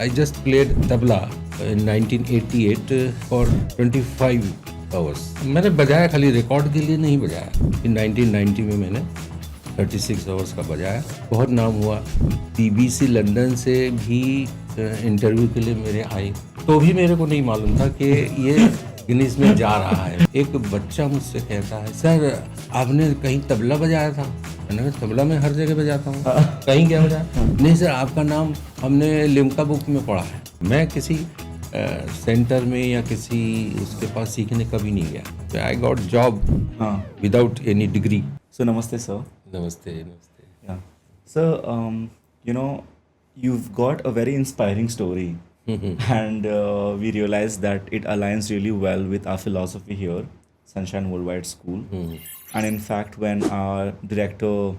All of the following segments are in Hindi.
I just played tabla in 1988 for 25 hours. मैंने बजाया, खाली रिकॉर्ड के लिए नहीं बजाया। in 1990 में मैंने 36 आवर्स का बजाया। बहुत नाम हुआ। BBC लंदन से भी इंटरव्यू के लिए मेरे आए, तो भी मेरे को नहीं मालूम था कि ये गिनीज में जा रहा है। एक बच्चा मुझसे कहता है, सर आपने कहीं तबला बजाया था? मैंने कहा तबला मैं हर जगह बजाता हूँ। कहीं क्या बजाया? नहीं सर, आपका नाम हमने लिम्का बुक में पढ़ा है। मैं किसी सेंटर में या किसी उसके पास सीखने कभी नहीं गया। आई got job without any degree. So namaste, sir. नमस्ते नमस्ते। Yeah. So, you know, you've got a very inspiring story, and we realized that it aligns really well with our philosophy here, Sunshine Worldwide School. And in fact, when our director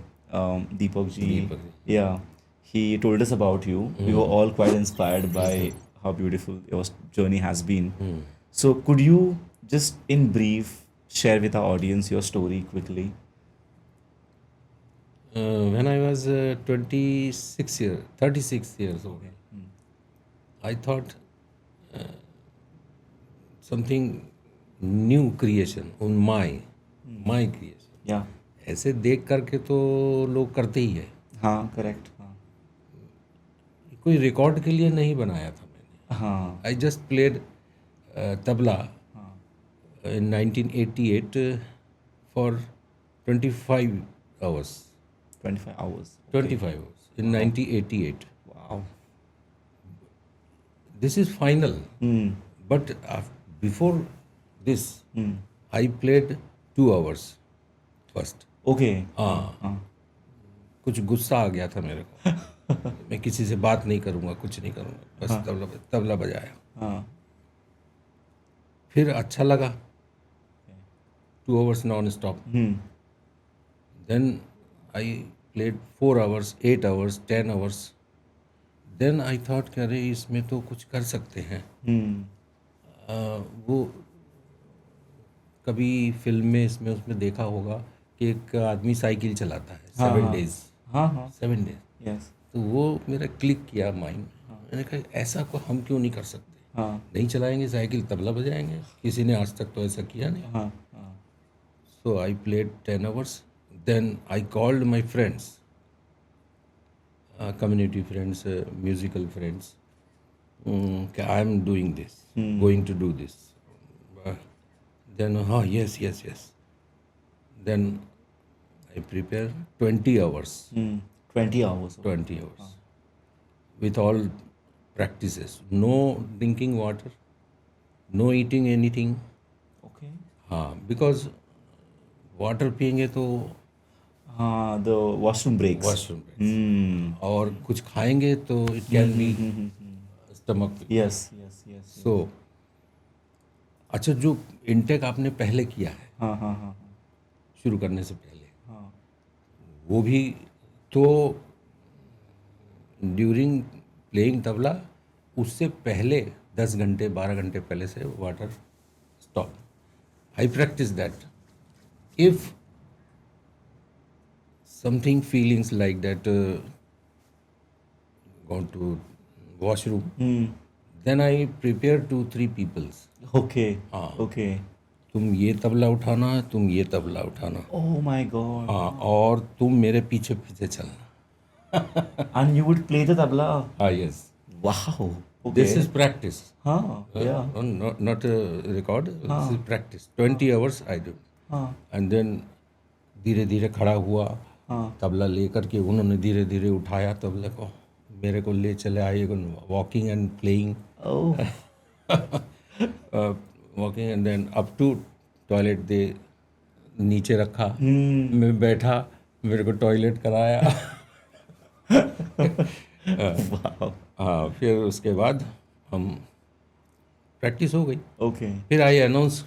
Deepak ji, yeah, he told us about you, we were all quite inspired by how beautiful your journey has been. So, could you just, in brief, share with our audience your story quickly? When I was 36 years old, I thought something new creation on my creation. Yeah. ऐसे देख करके तो लोग करते ही है। हाँ, करेक्ट। हाँ, कोई रिकॉर्ड के लिए नहीं बनाया था मैंने। हाँ, I just played tabla in 1988 for 25 hours. 25 hours. 25 hours in 1988. Wow. This is final. But before this, I played 2 hours first. Okay. हाँ, कुछ गुस्सा आ गया था मेरे को। मैं किसी से बात नहीं करूँगा, कुछ नहीं करूँगा, बस तबला बजाया। हाँ, फिर अच्छा लगा। 2 hours non stop. Then I played 4 hours, 8 hours, 10 hours. Then I thought कि अरे इसमें तो कुछ कर सकते हैं। वो कभी फिल्म में इसमें उसमें देखा होगा कि एक आदमी साइकिल चलाता है 7 days। हाँ, 7 days। yes. तो वो मेरा क्लिक किया माइंड में। मैंने कहा ऐसा को हम क्यों नहीं कर सकते? हाँ, नहीं चलाएंगे साइकिल, तबला बजाएंगे। किसी ने आज तक तो ऐसा किया नहीं। हाँ, So I played 10 hours. Then I called my friends, community friends, musical friends, कि I am doing this, going to do this. Then, yes. Then I prepare 20 hours, 20 hours. 20 hours with all practices. No drinking water, no eating anything. Okay. Because water पियेंगे तो हाँ, the washroom breaks. वॉशरूम में, और कुछ खाएंगे तो it can be stomach. Yes. सो अच्छा, जो इनटेक आपने पहले किया है हाँ, शुरू करने से पहले, हाँ, वो भी तो ड्यूरिंग प्लेइंग तबला, उससे पहले 10 घंटे 12 घंटे पहले से water stop. I practice that. If something feelings like that, gone to washroom, then I prepare 2-3 peoples. Okay. हाँ। Okay. तुम ये तबला उठाना, तुम ये तबला उठाना। Oh my God. हाँ, और तुम मेरे पीछे पीछे चलना। And you would play the tabla. हाँ, yes. Wow. Okay. This is practice. हाँ, yeah. Not a record. This is practice. 20 hours I do. हाँ, एंड देन धीरे धीरे खड़ा हुआ, हाँ, तबला लेकर के उन्होंने धीरे धीरे उठाया तबले को, मेरे को ले चले आए, walking and playing, oh, walking and then up to toilet दे नीचे रखा। मैं बैठा, मेरे को टॉयलेट कराया। wow. हाँ, फिर उसके बाद हम प्रैक्टिस हो गई। Okay. फिर I announce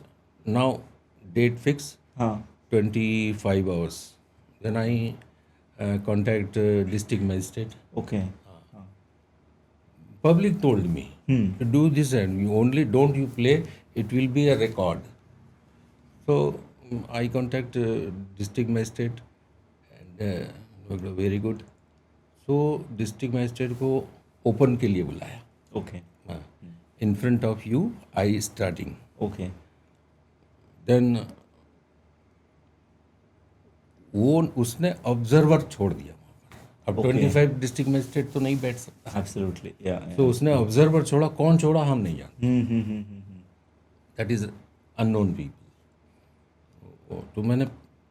now date fix हाँ, 25 hours. Then I contact district magistrate. okay. Public told me to do this, and you only don't you play, it will be a record. So I contact district magistrate, and very good. So district magistrate को ओपन के लिए बुलाया। Okay. In front of you, I starting. Okay. Then वो उसने ऑब्जर्वर छोड़ दिया। अब Okay. 25 डिस्ट्रिक्ट मजिस्ट्रेट तो नहीं बैठ सकता, Absolutely. Yeah. तो उसने ऑब्जर्वर छोड़ा। कौन छोड़ा हम नहीं जानते, Hmm. That is unknown people. तो मैंने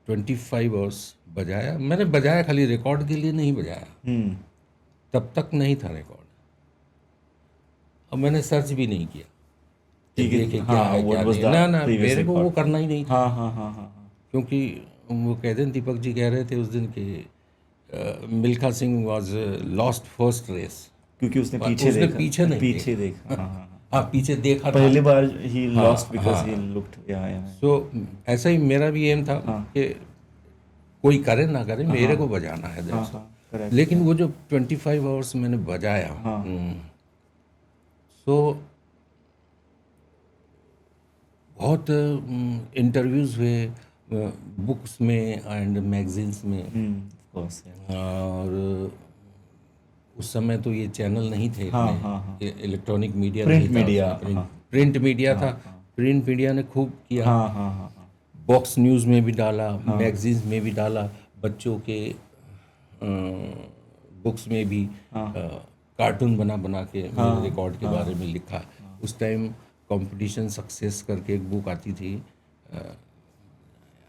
25 आवर्स बजाया। मैंने बजाया खाली रिकॉर्ड के लिए नहीं बजाया, Hmm. तब तक नहीं था रिकॉर्ड। अब मैंने सर्च भी नहीं किया कि ठीक है, देखे क्या हाँ, है what क्या was नहीं। the ना ना, previous मेरे को वो record? करना ही नहीं था, हाँ. क्योंकि वो कहते हैं, दीपक जी कह रहे थे उस दिन कि Milkha Singh was lost first race. क्योंकि उसने उसने पीछे नहीं पीछे देखा। देखा। हाँ. हाँ, पीछे देखा था। पहली बार ही लॉस्ट बिकॉज हाँ। ही लुक्ड या सो ऐसा ही मेरा भी एम था हाँ। कि कोई करे ना करे, मेरे को बजाना है, हाँ that's all। करेक्ट। लेकिन वो जो 25 आवर्स मैंने बजाया, हाँ। सो बहुत इंटरव्यूज़ हुए बुक्स में एंड मैगजीन्स में। Of course. और उस समय तो ये चैनल नहीं थे हाँ, इतने, हाँ। इलेक्ट्रॉनिक मीडिया Print नहीं था media, उसमें, हाँ। प्रिंट मीडिया था। प्रिंट मीडिया ने खूब किया, हाँ. बॉक्स न्यूज़ में भी डाला, मैगजीन्स में भी डाला, बच्चों के बुक्स में भी कार्टून बना बना के मेरे रिकॉर्ड के बारे में लिखा। उस टाइम कंपटीशन सक्सेस करके एक बुक आती थी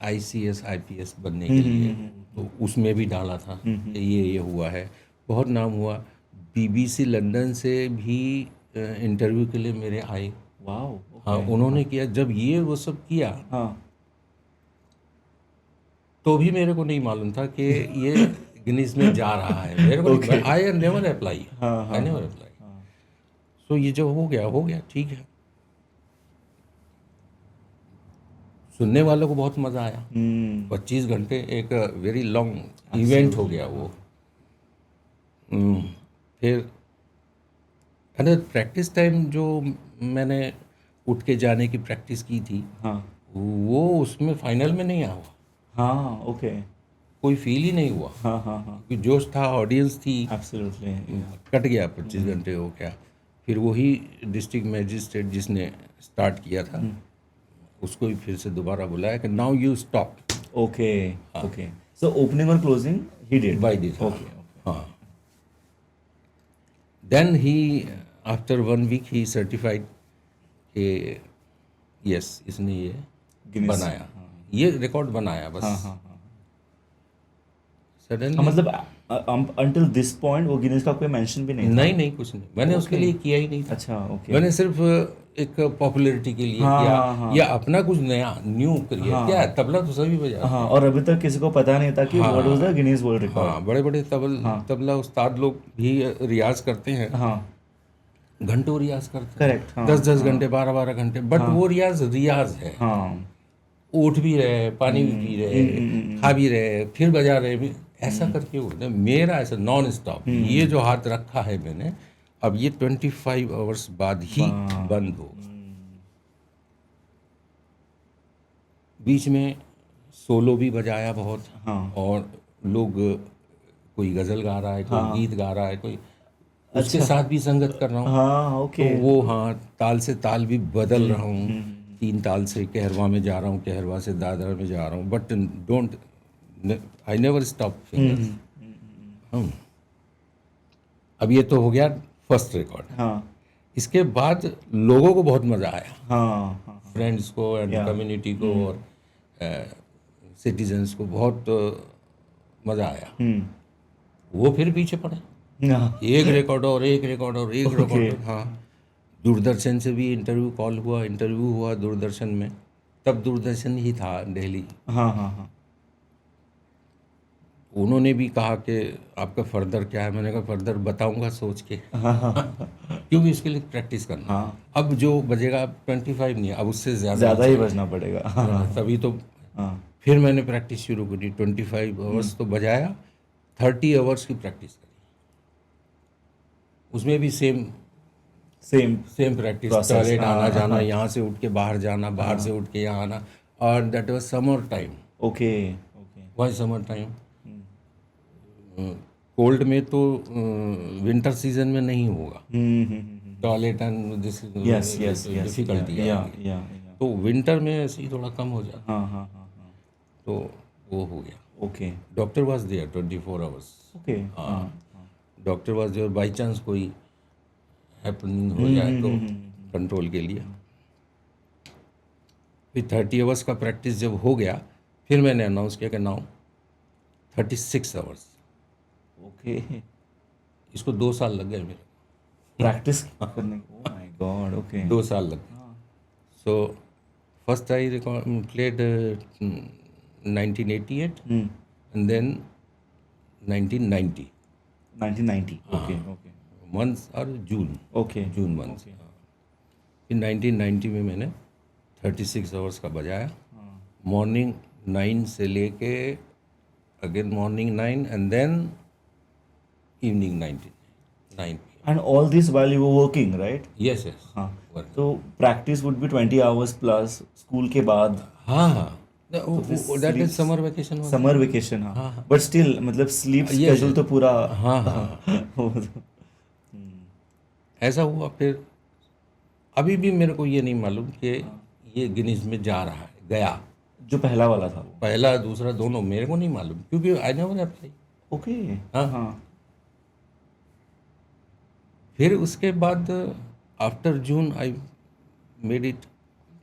ICS IPS बनने के लिए, तो उसमें भी डाला था कि ये हुआ है। बहुत नाम हुआ। BBC लंदन से भी इंटरव्यू के लिए मेरे आए। वाओ। हाँ, उन्होंने किया। जब ये वो सब किया हाँ. तो भी मेरे को नहीं मालूम था कि ये गिनीज में जा रहा है। मेरे को I never apply, I never apply. So ये जो हो गया ठीक है। सुनने वालों को बहुत मज़ा आया। 25 घंटे एक वेरी लॉन्ग इवेंट हो गया वो। फिर प्रैक्टिस टाइम जो मैंने उठ के जाने की प्रैक्टिस की थी, हाँ. वो उसमें फाइनल में नहीं आया। हाँ. ओके. कोई फील ही नहीं हुआ, हाँ. क्योंकि जोश था, ऑडियंस थी। एब्सोल्युटली. कट गया 25 घंटे हो गया। फिर वही डिस्ट्रिक्ट मैजिस्ट्रेट जिसने स्टार्ट किया था, उसको भी फिर से दोबारा बुलाया कि now you stop. Okay. So opening और closing he did by this. Okay. हाँ। Then he after 1 week he certified कि यस, इसने ये Guinness, बनाया, ये रिकॉर्ड बनाया बस। हाँ. सडनली मतलब अंटिल दिस पॉइंट वो गिनीज का कोई मेंशन भी नहीं था? नहीं, कुछ नहीं। मैंने उसके लिए किया ही नहीं था। अच्छा. ओके. मैंने सिर्फ एक पॉपुलैरिटी के लिए किया, या अपना कुछ नया न्यू क्रिएट किया। तबला तो सभी बजा। हाँ, और अभी तक किसी को पता नहीं था कि what was the Guinness world record. हाँ, बड़े बड़े तबला उस्ताद लोग भी रियाज करते हैं, हाँ. घंटों रियाज करते हैं। करेक्ट. हाँ. 10 घंटे, 12 घंटे, बट वो रियाज है। हाँ. उठ भी रहे, पानी भी पी रहे, खा भी रहे, फिर बजा रहे, ऐसा करके होता है। मेरा ऐसा नॉन स्टॉप। ये जो हाथ रखा है मैंने, अब ये 25 आवर्स बाद ही बंद हो। बीच में सोलो भी बजाया बहुत। हाँ. और लोग, कोई गज़ल गा रहा है, कोई गीत गा रहा है, कोई उसके साथ भी संगत कर रहा हूँ। हाँ. ओके. तो वो, हाँ, ताल से ताल भी बदल रहा हूँ। 3 ताल से कहरवा में जा रहा हूँ, कहरवा से दादरा में जा रहा हूँ, but don't, I never stop fingers. अब ये तो हो गया फर्स्ट रिकॉर्ड। हाँ. इसके बाद लोगों को बहुत मज़ा आया, हाँ. फ्रेंड्स को एंड कम्युनिटी को और सिटीजन्स को बहुत मज़ा आया। वो फिर पीछे पड़े, एक रिकॉर्ड और एक रिकॉर्ड और एक रिकॉर्ड। हाँ, दूरदर्शन से भी इंटरव्यू हुआ दूरदर्शन में। तब दूरदर्शन ही था दिल्ली। हाँ. उन्होंने भी कहा कि आपका फर्दर क्या है। मैंने कहा फर्दर बताऊंगा सोच के, क्योंकि इसके लिए प्रैक्टिस करना। अब जो बजेगा 25 नहीं, अब उससे ज़्यादा ही बजना पड़ेगा। तभी तो। फिर मैंने प्रैक्टिस शुरू करी। 25 आवर्स तो बजाया, 30 आवर्स की प्रैक्टिस करी। उसमें भी सेम प्रैक्टिस, टॉयलेट आना जाना, यहाँ से उठ के बाहर जाना, बाहर से उठ के यहाँ आना। और that was summer time. Okay. Why summer time? Cold में तो विंटर सीजन में नहीं होगा। Toilet and this Yes, yes, yes. Difficulty Yeah, आएगी। yeah, yeah. तो विंटर में ऐसे ही थोड़ा कम हो जाता, हाँ. तो वो हो गया। Okay. Doctor was there 24 hours. Okay. Doctor was there, by chance कोई हैपनिंग हो जाए तो कंट्रोल के लिए। फिर 30 आवर्स का प्रैक्टिस जब हो गया, फिर मैंने अनाउंस किया कि नाउ 36 आवर्स। Okay. इसको 2 साल लग गए मेरे, Practice करने को। Oh my God. Okay. 2 साल लग गए। So first I played 1988 and then 1990 1990. Okay. Okay. Months और जून Okay. June month. फिर 1990 में मैंने 36 आवर्स का बजाया, मॉर्निंग 9 से लेके again morning 9 and then evening 9 And all this while you were working, right? Yes yes. हाँ. तो practice would be 20 hours plus school के बाद हाँ that is summer vacation. summer vacation. हाँ. But still मतलब sleep Yes, schedule yes. तो पूरा हाँ ऐसा हुआ। फिर अभी भी मेरे को ये नहीं मालूम कि ये गिनीज में जा रहा है, गया जो पहला वाला था वो. पहला दूसरा दोनों मेरे को नहीं मालूम, क्योंकि आई नेवर अप्लाई। Okay. हाँ। फिर उसके बाद after June I made it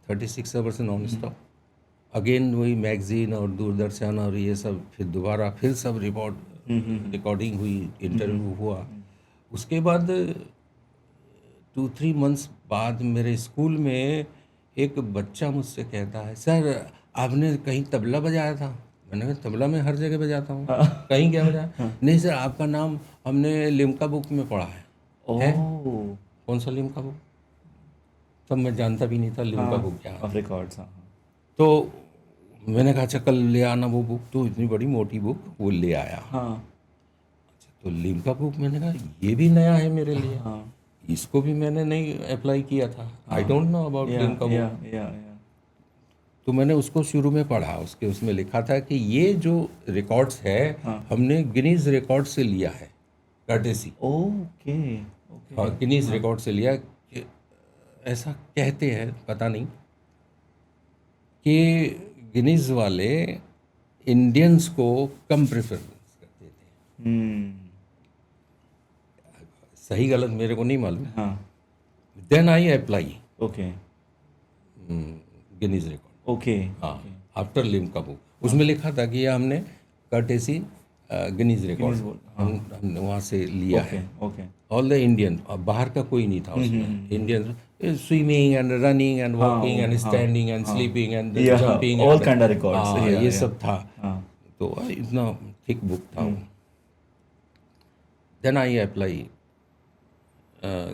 36 hours non stop. Again वही मैगजीन और दूरदर्शन और ये सब, फिर दोबारा फिर सब रिकॉर्डिंग हुई, इंटरव्यू हुआ। उसके बाद 2-3 मंथ्स बाद मेरे स्कूल में एक बच्चा मुझसे कहता है, सर आपने कहीं तबला बजाया था? मैंने कहा तबला में हर जगह बजाता हूँ। कहीं क्या बजाया? नहीं सर आपका नाम हमने लिम्का बुक में पढ़ा है। है? कौन सा लिम्का बुक? तब मैं जानता भी नहीं था लिम्का बुक क्या है। Of records. तो मैंने कहा अच्छा कल ले आना वो बुक। तो इतनी बड़ी मोटी बुक वो ले आया। हाँ. तो लिम्का बुक मैंने कहा ये भी नया है मेरे लिए, हाँ. इसको भी मैंने नहीं अप्लाई किया था। I don't know about Limca book. Yeah. तो मैंने उसको शुरू में पढ़ा, उसमें लिखा था कि ये जो रिकॉर्ड्स है हमने गिनीज रिकॉर्ड से लिया है, कर्टेसी। Okay. हाँ गिनीज रिकॉर्ड से लिया कि ऐसा कहते हैं, पता नहीं, कि गिनीज वाले इंडियंस को कम प्रेफरेंस करते थे। सही गलत मेरे को नहीं मालूम। हाँ. Then I apply Okay. Guinness record. Okay. हाँ आफ्टर लिम्का बुक। उसमें लिखा था कि ये हमने कर्टेसी गिनीज रिकॉर्ड हम वहाँ से लिया है। Okay. ऑल द इंडियन, बाहर का कोई नहीं था उसमें। Indian swimming and running and walking and standing and sleeping and jumping, all kind of records. ये सब था। हाँ. तो इतना थिक बुक था वो। Then I apply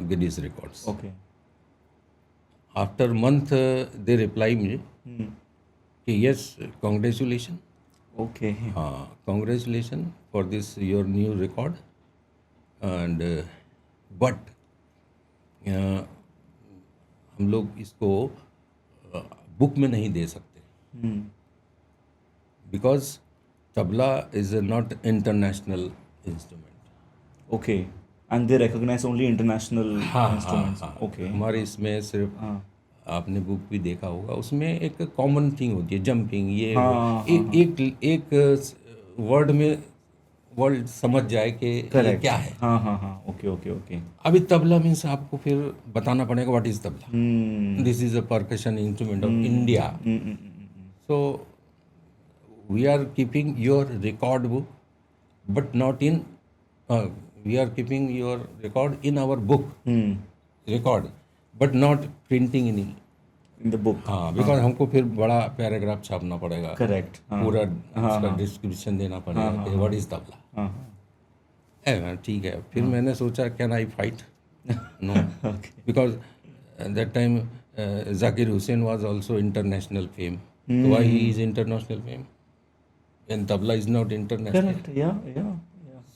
Guinness records. Okay. After month they reply मुझे कि यस कॉन्ग्रेचुलेशन। Okay. हाँ congratulation for this your new record and but हम लोग इसको बुक में नहीं दे सकते because tabla is not international instrument. Okay. And they recognize only international हाँ instruments. हाँ। Okay. हमारे इसमें सिर्फ हाँ. आपने बुक भी देखा होगा, उसमें एक कॉमन थिंग होती है जंपिंग, ये हाँ, एक वर्ड में वर्ड समझ जाए कि ये Correct. क्या है। हाँ. Okay. अभी तबला मीन्स आपको फिर बताना पड़ेगा what is tabla. Hmm. This is a percussion instrument of India. So we are keeping your record book but not in, we are keeping your record in our book record but not printing in. In the book. हाँ बिकॉज हमको फिर बड़ा पैराग्राफ छापना पड़ेगा, Correct. हाँ. पूरा उसका डिस्क्रिप्शन देना पड़ेगा कि व्हाट इज तबला। हाँ. ठीक है। फिर मैंने सोचा can I fight? No, because that time Zakir Hussain was also international fame. Why he is international fame and tabla is not international? Correct. Yeah.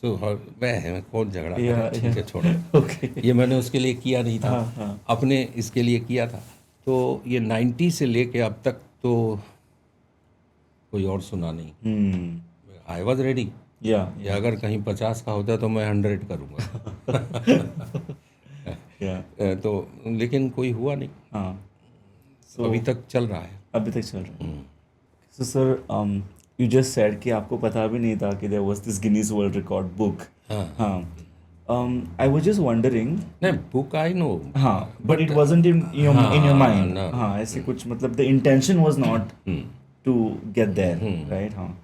So वह कौन झगड़ा करे? Yeah, ठीक है छोड़ो। Okay. ये मैंने उसके लिए किया नहीं था, अपने इसके लिए किया था। तो ये 90 से लेके अब तक तो कोई और सुना नहीं। I was ready. Yeah. या अगर कहीं 50 का होता तो मैं 100 करूँगा। या तो लेकिन कोई हुआ नहीं, हाँ तो अभी तक चल रहा है। अभी तक चल रहा है। So sir you just said कि आपको पता भी नहीं था कि there was this Guinness world record book. हाँ आई वाज जस्ट वंडरिंग। नहीं, बुक आई नो, हाँ but it wasn't in your mind. no. हाँ ऐसे कुछ मतलब the intention was not to get there right. हाँ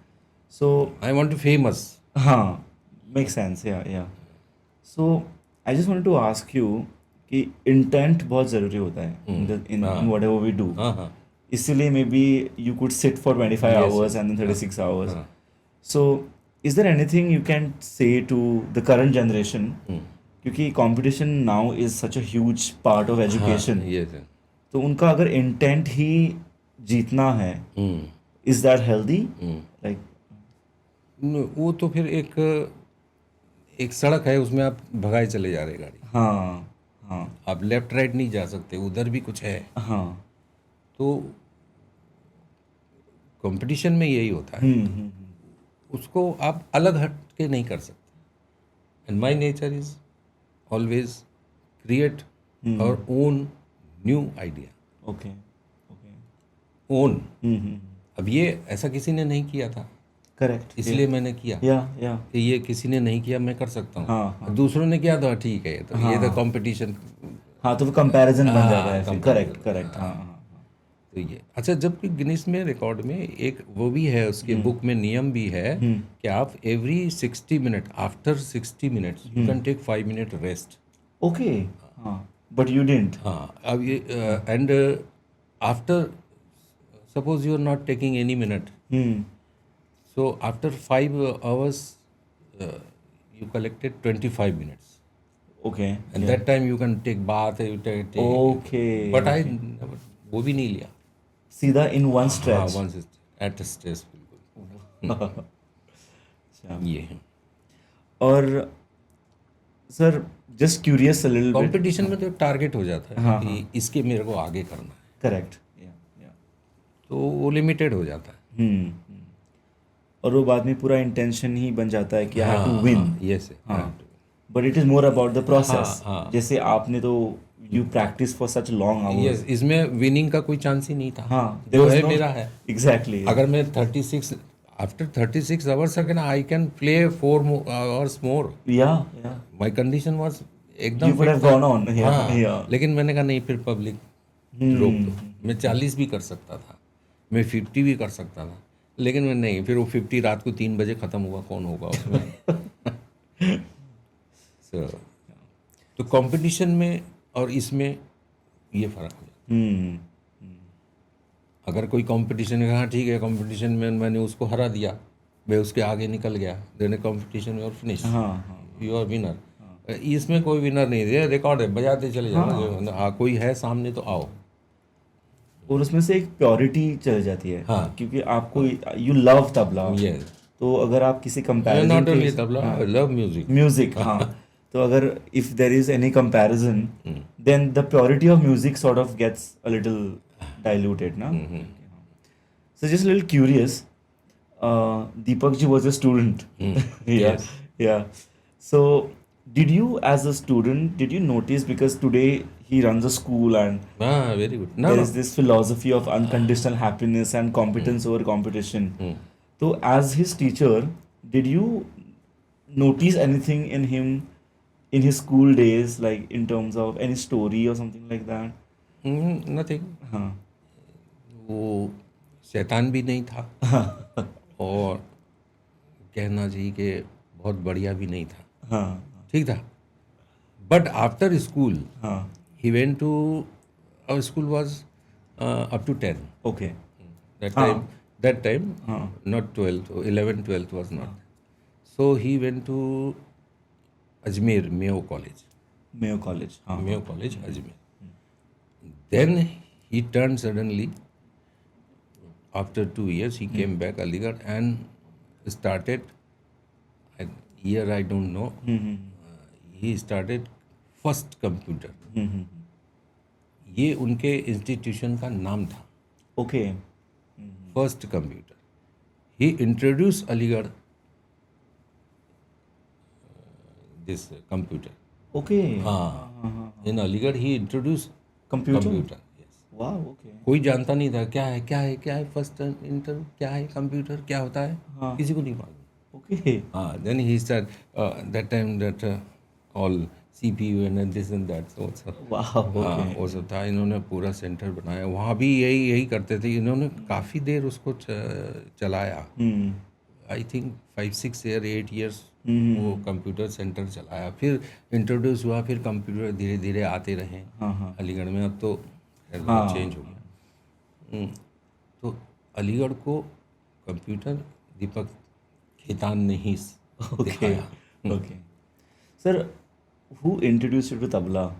so I want to famous. हाँ मेक सेंस या so I just wanted to ask you कि इंटेंट बहुत ज़रूरी होता है इन व्हाटएवर वी डू। हाँ हाँ इसीलिए may be you could sit for 25 Yes, hours yes. and then 36 hours. हाँ. So is there anything you can say to the current generation? क्योंकि competition now is such a huge part of education. हाँ, yes, yes. तो उनका अगर इंटेंट ही जीतना है, is that healthy? Like वो तो फिर एक सड़क है, उसमें आप भगाए चले जा रहे गाड़ी, हाँ हाँ आप लेफ्ट राइट नहीं जा सकते, उधर भी कुछ है। हाँ तो कंपटीशन में यही होता है, उसको आप अलग हट के नहीं कर सकते। And my nature is always create और own new idea, okay okay own. अब ये ऐसा किसी ने नहीं किया था, करेक्ट इसलिए मैंने किया या कि ये किसी ने नहीं किया, मैं कर सकता हूँ। हाँ, दूसरों ने किया तो ठीक है, तो ये तो कंपटीशन। हाँ तो वो कंपैरिजन बन जाता है फिर। comparison। करेक्ट करेक्ट हाँ हाँ तो ये अच्छा, जबकि गिनीज में रिकॉर्ड में एक वो भी है, उसके बुक में नियम भी है कि आप every 60 minute, after 60 minutes you can take 5 minute rest. Okay हाँ बट यू डिडंट। हाँ, अब ये and after suppose you are not taking any minute, so after 5 hours you collected 25 minutes, okay and that time you can take bath, you take okay but I never, वो भी नहीं लिया। सीधा इन वन हाँ, stretch. once at a stress, बिल्कुल ये है। और sir just curious a little bit. Competition में तो टारगेट हो जाता है कि इसके मेरे को आगे करना है, करेक्ट या तो वो लिमिटेड हो जाता है। और वो बाद में पूरा इंटेंशन ही बन जाता है कि I have to win. Yes, but it is more about the process. हाँ। जैसे आपने तो you practice for such long hours. Yes, इसमें विनिंग का कोई चांस ही नहीं था। हाँ जो है मेरा है। एग्जैक्टली। अगर मैं 36 after 36 hours again I can play 4 hours मोर। या माय कंडीशन वाज एकदम यू वुड हैव fit था। Gone on. हाँ, या लेकिन मैंने कहा नहीं, फिर पब्लिक रोक दो। मैं 40 भी कर सकता था, मैं 50 भी कर सकता था, लेकिन मैं नहीं, फिर वो 50 रात को 3 बजे ख़त्म हुआ, कौन होगा उसमें। So, तो कंपटीशन में और इसमें ये फ़र्क हो जाता। अगर कोई कंपटीशन है, हाँ ठीक है, कंपटीशन में मैंने उसको हरा दिया, मैं उसके आगे निकल गया, देन कंपटीशन और फिनिश, यू आर विनर। इसमें कोई विनर नहीं है, रिकॉर्ड है, बजाते चले जाओ। हाँ, कोई है सामने तो आओ। और उसमें से एक प्योरिटी चल जाती है। हाँ। क्योंकि आपको यू लव तबला। यस, तो अगर आप किसी not comparison only tabla, I love music. Music हाँ तो अगर if there is any comparison then the purity of music sort of gets a little diluted ना। So just a little curious, Deepak ji was a student. Yes. Yeah. So did you as a student, did you notice, because today he runs a school and हाँ, very good. there is this philosophy of unconditional happiness and competence over competition. So as his teacher, did you notice anything in him in his school days, like in terms of any story or something like that? Nothing. हाँ वो शैतान भी नहीं था और कहना चाहिए कि बहुत बढ़िया भी नहीं था, हाँ ठीक था। बट आफ्टर स्कूल हाँ he went to, our school was up to 10 okay. that time not 12th, 11th 12th was not, so he went to Ajmer Mayo College, Mayo College. हाँ Mayo College Ajmer. Then he turned suddenly, after 2 years he came back Aligarh and started, year I don't know, he started first computer. ये उनके इंस्टीट्यूशन का नाम था, okay. First computer. He introduce Aligarh this computer. Okay. हाँ, in Aligarh he introduce Computer? Computer. Wow, okay. कोई जानता नहीं था क्या है फर्स्ट इंटर, क्या है कंप्यूटर, क्या होता है, हाँ. किसी को नहीं मालूम. Okay. हाँ, then he said that time that all CPU and this and that, so Wow, हाँ, okay. वो सब था. इन्होंने पूरा सेंटर बनाया वहाँ भी, यही करते थे. इन्होंने काफ़ी देर उसको चलाया. Hmm. आई थिंक 5 6 या 8 years हम्म. वो कंप्यूटर सेंटर चलाया. फिर इंट्रोड्यूस हुआ, फिर कंप्यूटर धीरे धीरे आते रहे हाँ हाँ. अलीगढ़ में. अब तो हाँ. चेंज हो गया. तो अलीगढ़ को कंप्यूटर दीपक खेतान ने ही Okay. दिखाया. Okay. Sir, who introduced you to tabla?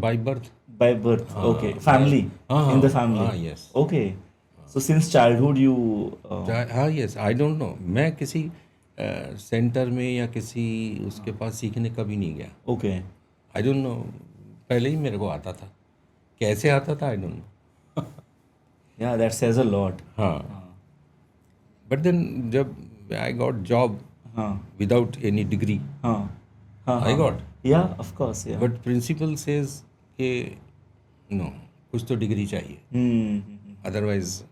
By birth. By birth. हाँ, Okay. Family. हाँ, In the हाँ, family. हाँ, yes. Okay. So since childhood you. हाँ, यस, आई डोंट नो. मैं किसी सेंटर में या किसी उसके पास सीखने कभी नहीं गया. Okay. I don't know. पहले ही मेरे को आता था. कैसे आता था I don't know. Yeah, that says a lot. हाँ. बट देन जब आई गॉट जॉब हाँ. विदाउट एनी डिग्री, हाँ. हाँ. I got. Yeah, of course. Yeah. But principal says कि नो, कुछ तो डिग्री चाहिए, Hmm. अदरवाइज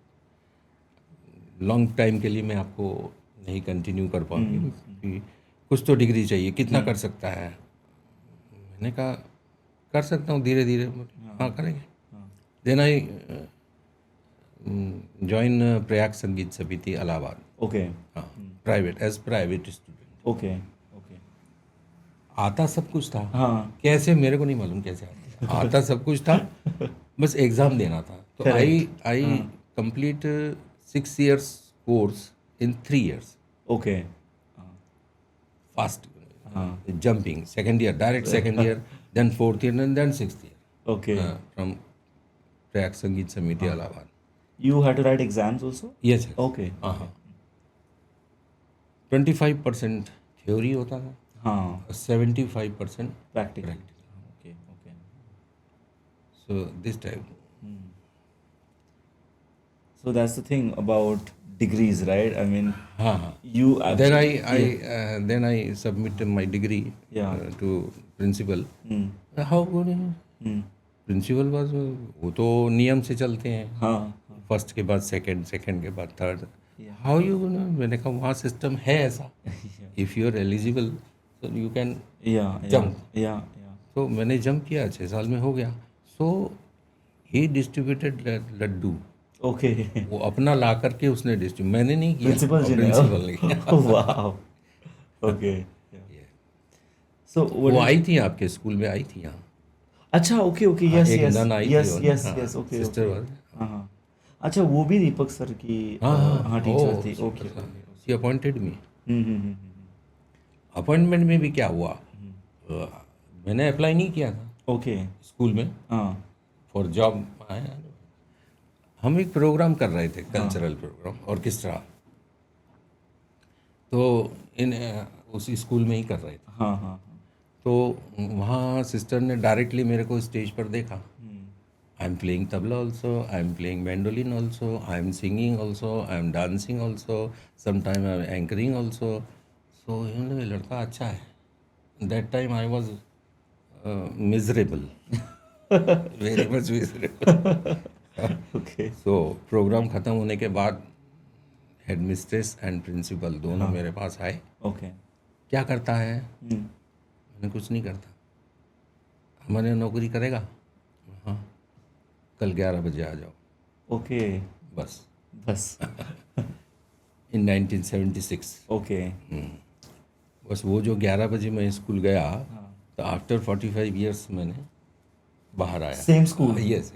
लॉन्ग टाइम के लिए मैं आपको नहीं कंटिन्यू कर पाऊंगी. कि कुछ तो डिग्री चाहिए, कितना कर सकता है. मैंने कहा कर सकता हूँ धीरे धीरे. हाँ, करेंगे. Then I join Prayag Sangeet Samiti Allahabad. Okay. हाँ, private, as private student. Okay. Okay. आता सब कुछ था. हाँ. कैसे मेरे को नहीं मालूम कैसे आता सब कुछ था. बस एग्ज़ाम देना था. तो Correct. I complete 6 years course in 3 years. Okay. Fast jumping. Second year, direct second year, then 4th year and then 6th year Okay. From Prayag Sangeet Samiti Allahabad. You had to write exams also? Yes. Okay. हाँ. 25% थ्योरी होता था, हाँ. 75% Practical. practical. Okay. Okay. So this time. So that's the thing about degrees, right? I mean, हाँ. you. Then I submitted my degree Yeah. to principal. Hmm. How good? Hmm. Principal बस वो तो नियम से चलते हैं. हाँ. फर्स्ट के बाद सेकंड, सेकंड के बाद थर्ड. Yeah. How you. मैंने कहा वहाँ सिस्टम है ऐसा. इफ़ यू आर एलिजिबल तो you can Yeah. Yeah. Jump. Yeah. Yeah. तो मैंने जंप किया, 6 साल में हो गया. सो ही डिस्ट्रीब्यूटेड लड्डू. Okay. वो अपना ला करके उसने डिस्ट्रीब्यूट, मैंने नहीं किया. Principal जी ने. प्रिंसिपल ने किया. Wow. Okay. Yeah. So what? वो आई थी आपके स्कूल में, आई थी यहाँ. अच्छा. Okay. Okay. Yes. एक Yes. नन आई Yes. थी. Yes. Yes. Okay. Sister Okay. Was. हाँ. हाँ. अच्छा, वो भी दीपक सर की हाँ टीचर थी. Okay. She appointed me. Hmm. Appointment में भी क्या हुआ, मैंने अप्लाई नहीं किया था Okay. स्कूल में हाँ. For job. हम एक प्रोग्राम कर रहे थे, कल्चरल प्रोग्राम, ऑर्केस्ट्रा. तो इन उसी स्कूल में ही कर रहे थे. हाँ. हाँ. तो वहाँ सिस्टर ने डायरेक्टली मेरे को स्टेज पर देखा. I am playing tabla also, I am playing mandolin also, I am singing also, I am dancing also, sometime I am anchoring also. So ये लड़का अच्छा है. That time I was miserable, very much miserable. Okay. सो प्रोग्राम ख़त्म होने के बाद हेड मिस्ट्रेस एंड प्रिंसिपल दोनों मेरे पास आए. Okay. क्या करता है? मैंने कुछ नहीं करता. हमारे यहाँ नौकरी करेगा? हाँ, कल 11 बजे आ जाओ. Okay. बस. बस. इन 1976. Okay. बस वो जो 11 बजे मैं स्कूल गया, तो आफ्टर 45 years मैंने बाहर आया. Same school? Yes.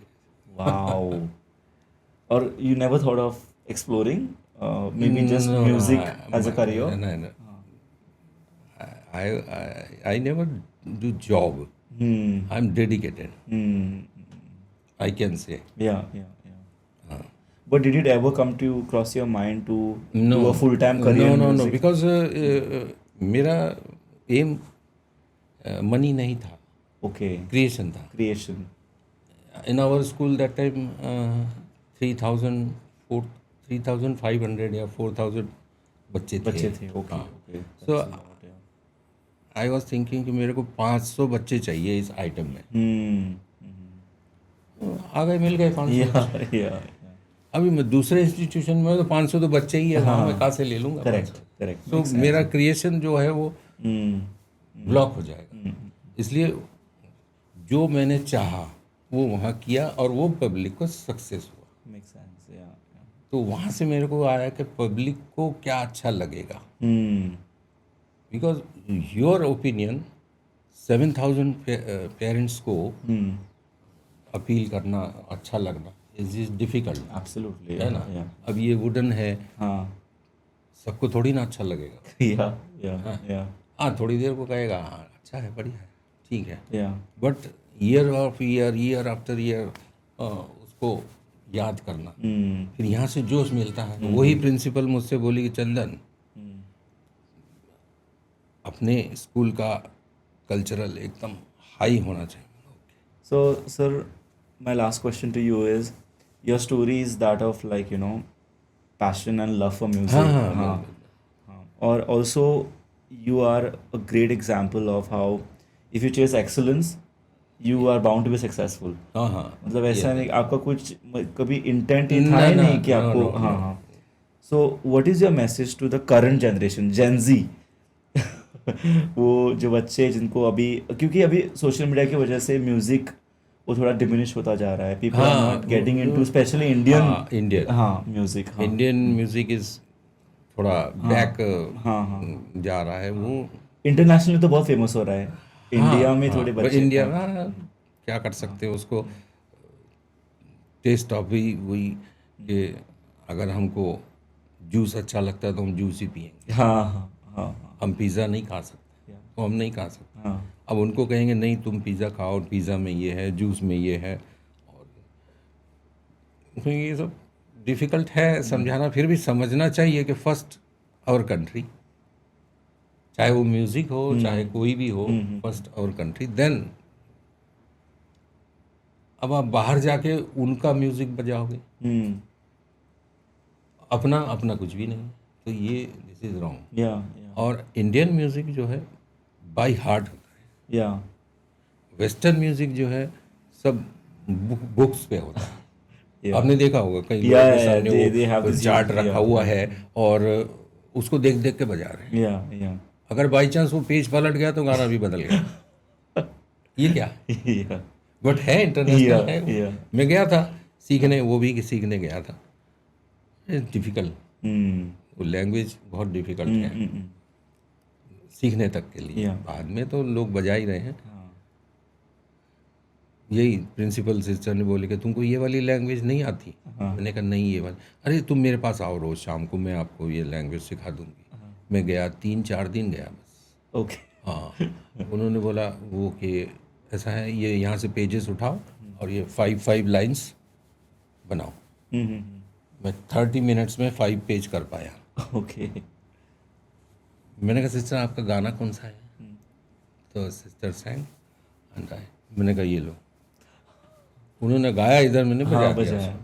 Wow. Or you never thought of exploring maybe just music as a career? No. I never do job. I'm dedicated. I can say. Yeah. But did it ever come to cross your mind to do a full-time career in No, music? because मेरा एम मनी नहीं था, Okay. क्रिएशन था. Creation. In our school that time 3,500 या 4,000 बच्चे थे. बच्चे थे. Okay. हाँ. Okay. So I was thinking कि मेरे को 500 बच्चे चाहिए इस आइटम में। आ गए, मिल गए 500। या अभी मैं दूसरे इंस्टीट्यूशन में तो 500 तो बच्चे ही है, वहाँ मैं कहाँ से ले लूँगा? करेक्ट करेक्ट तो मेरा क्रिएशन जो है वो ब्लॉक हो जाएगा। इसलिए जो मैंने चाहा वो वहाँ किया और वो पब्लिक को सक्सेस हुआ। मेक सेंस या तो वहाँ से मेरे को आया कि पब्लिक को क्या अच्छा लगेगा, बिकॉज योर ओपिनियन 7,000 पेरेंट्स को अपील करना, अच्छा लगना इज डिफिकल्ट, एब्सोल्युटली है ना? अब ये वुडन है, हाँ सबको थोड़ी ना अच्छा लगेगा। या हाँ, थोड़ी देर को कहेगा हाँ अच्छा है, बढ़िया है, ठीक है, या बट ईयर आफ्टर ईयर उसको याद करना, फिर यहाँ से जोश मिलता है। तो वही प्रिंसिपल मुझसे बोली कि चंदन, अपने स्कूल का कल्चरल एकदम हाई होना चाहिए। So, sir, my last question to you is, your story is that of passion and love for music. हाँ, Or also, you are a great example of how if you chase excellence, you are bound to be successful. हाँ, मतलब ऐसा नहीं आपका कुछ कभी इंटेंट था ना, ही नहीं ना, कि आपको no. हाँ. So, what is your message to the current generation, Gen Z? वो जो बच्चे जिनको अभी, क्योंकि अभी सोशल मीडिया की वजह से म्यूजिक वो थोड़ा डिमिनिश होता जा रहा है, people are not getting into specially Indian music. Indian music is थोड़ा बैक जा रहा है। वो इंटरनेशनल तो बहुत फेमस हो रहा है, इंडिया में थोड़े बच्चे इंडिया क्या कर सकते हैं उसको, टेस्ट ऑफ भी वही कि अगर हमको जूस अच्छा लगता है तो हम जूस ही पिएंगे। हम पिज़्ज़ा नहीं खा सकते, तो हम नहीं खा सकते। अब उनको कहेंगे नहीं तुम पिज़्ज़ा खाओ, पिज़्ज़ा में ये है, जूस में ये है, और तो ये सब डिफ़िकल्ट है समझाना। फिर भी समझना चाहिए कि फर्स्ट आवर कंट्री, चाहे वो म्यूज़िक हो चाहे कोई भी हो, फर्स्ट आवर कंट्री, देन अब आप बाहर जाके उनका म्यूज़िक बजाओगे, अपना कुछ भी नहीं, तो ये दिस इज़ रॉन्ग। और इंडियन म्यूज़िक जो है बाय हार्ट होता है, वेस्टर्न म्यूज़िक जो है सब बुक्स पे होता है। आपने देखा होगा कई लोगों के सामने वो चार्ट रखा हुआ है और उसको देख देख के बजा रहे हैं। अगर बाई चांस वो पेज पलट गया तो गाना भी बदल गया। ये क्या बट है, इंटरनेशनल है। मैं गया था सीखने, वो भी सीखने गया था। डिफ़िकल्ट, वो लैंग्वेज बहुत डिफ़िकल्ट है सीखने तक के लिए। बाद में तो लोग बजा ही रहे हैं। यही प्रिंसिपल सिस्टर ने बोले कि तुमको ये वाली लैंग्वेज नहीं आती? मैंने कहा नहीं ये वाली। अरे तुम मेरे पास आओ रोज़ शाम को, मैं आपको ये लैंग्वेज सिखा दूंगी। मैं गया, 3-4 दिन गया बस। ओके हाँ, उन्होंने बोला वो कि ऐसा है, ये यहाँ से पेजेस उठाओ और ये 5 लाइन्स बनाओ। मैं 30 मिनट्स में 5 पेज कर पाया। ओके मैंने कहा सिस्टर आपका गाना कौन सा है? तो सिस्टर सैंग एंड आई, मैंने कहा ये लो। उन्होंने गाया, इधर मैंने बजा दिया।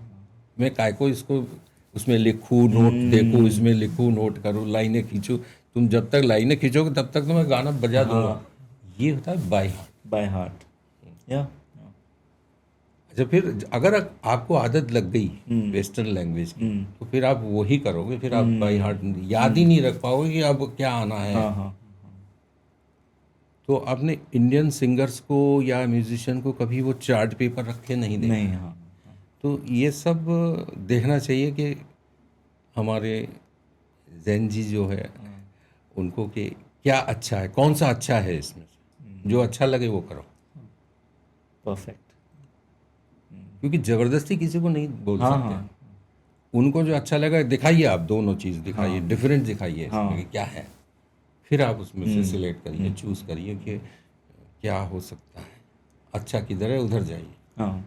मैं काय को इसको उसमें लिखूँ, नोट देखूँ, इसमें लिखूँ, नोट करूँ, लाइनें खींचूँ। तुम जब तक लाइनें खींचोगे तब तक तो मैं गाना बजा दूंगा। ये होता है बाय हार्ट। या अच्छा, फिर अगर आपको आदत लग गई वेस्टर्न लैंग्वेज की तो फिर आप वही करोगे, फिर आप बाय हार्ट याद ही नहीं रख पाओगे कि अब क्या आना है। तो आपने इंडियन सिंगर्स को या म्यूजिशियन को कभी वो चार्ट पेपर रखे नहीं देखा। तो ये सब देखना चाहिए कि हमारे जैन जी जो है उनको कि क्या अच्छा है, कौन सा अच्छा है, इसमें जो अच्छा लगे वो करो। परफेक्ट। क्योंकि ज़बरदस्ती किसी को नहीं बोल सकते। उनको जो अच्छा लगा दिखाइए, आप दोनों चीज़ दिखाइए, डिफरेंट दिखाइए इसमें कि क्या है, फिर आप उसमें से सिलेक्ट करिए, चूज़ करिए कि क्या हो सकता है, अच्छा किधर है उधर जाइए। हाँ,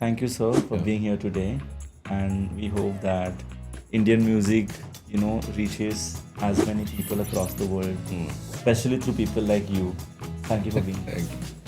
thank you sir for being here today, and we hope that Indian music reaches as many people across the world, especially through people like you. Thank you for being here. Thank you.